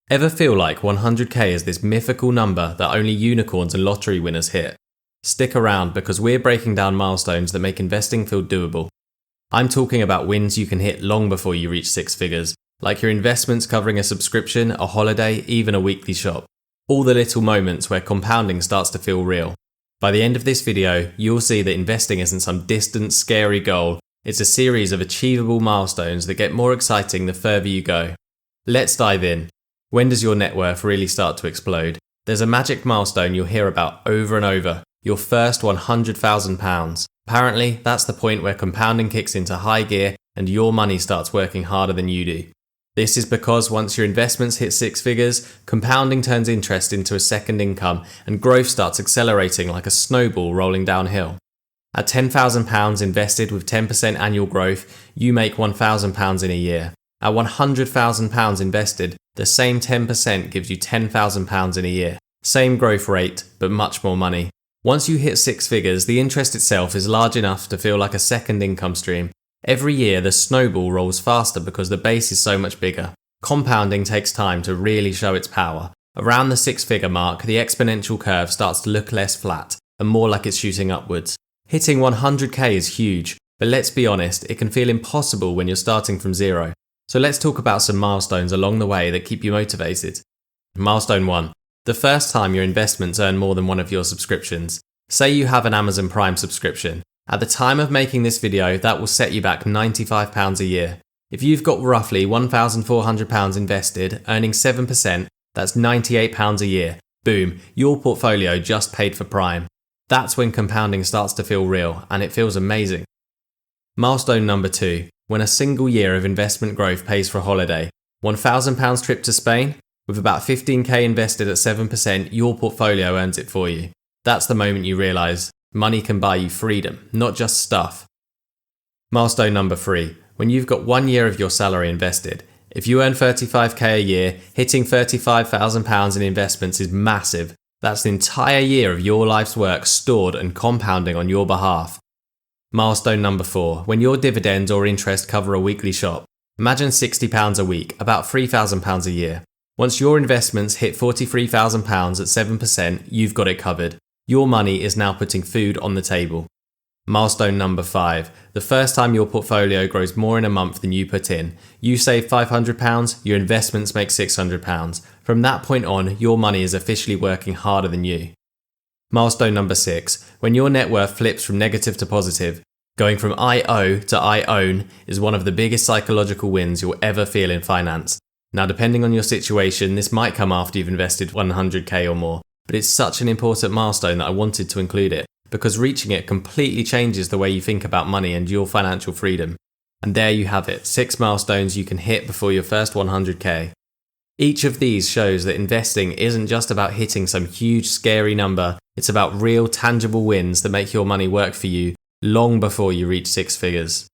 Ever feel like 100k is this mythical number that only unicorns and lottery winners hit? Stick around because we're breaking down milestones that make investing feel doable. I'm talking about wins you can hit long before you reach six figures, like your investments covering a subscription, a holiday, even a weekly shop. All the little moments where compounding starts to feel real. By the end of this video, you'll see that investing isn't some distant, scary goal. It's a series of achievable milestones that get more exciting the further you go. Let's dive in. When does your net worth really start to explode? There's a magic milestone you'll hear about over and over, your first £100,000. Apparently, that's the point where compounding kicks into high gear and your money starts working harder than you do. This is because once your investments hit six figures, compounding turns interest into a second income and growth starts accelerating like a snowball rolling downhill. At £10,000 invested with 10% annual growth, you make £1,000 in a year. At £100,000 invested, the same 10% gives you £10,000 in a year. Same growth rate, but much more money. Once you hit six figures, the interest itself is large enough to feel like a second income stream. Every year, the snowball rolls faster because the base is so much bigger. Compounding takes time to really show its power. Around the six-figure mark, the exponential curve starts to look less flat and more like it's shooting upwards. Hitting 100k is huge, but let's be honest, it can feel impossible when you're starting from zero. So let's talk about some milestones along the way that keep you motivated. Milestone 1. The first time your investments earn more than one of your subscriptions. Say you have an Amazon Prime subscription. At the time of making this video, that will set you back £95 a year. If you've got roughly £1,400 invested, earning 7%, that's £98 a year. Boom, your portfolio just paid for Prime. That's when compounding starts to feel real, and it feels amazing. Milestone number 2. When a single year of investment growth pays for a holiday. £1,000 trip to Spain? With about 15k invested at 7%, your portfolio earns it for you. That's the moment you realise money can buy you freedom, not just stuff. Milestone number 3. When you've got 1 year of your salary invested. If you earn 35k a year, hitting £35,000 in investments is massive. That's the entire year of your life's work stored and compounding on your behalf. Milestone number 4. When your dividends or interest cover a weekly shop. Imagine £60 a week, about £3,000 a year. Once your investments hit £43,000 at 7%, you've got it covered. Your money is now putting food on the table. Milestone number 5. The first time your portfolio grows more in a month than you put in. You save £500, your investments make £600. From that point on, your money is officially working harder than you. Milestone number 6. When your net worth flips from negative to positive. Going from I owe to I own is one of the biggest psychological wins you'll ever feel in finance. Now, depending on your situation, this might come after you've invested 100k or more, but it's such an important milestone that I wanted to include it, because reaching it completely changes the way you think about money and your financial freedom. And there you have it, 6 milestones you can hit before your first 100k. Each of these shows that investing isn't just about hitting some huge scary number, it's about real tangible wins that make your money work for you long before you reach six figures.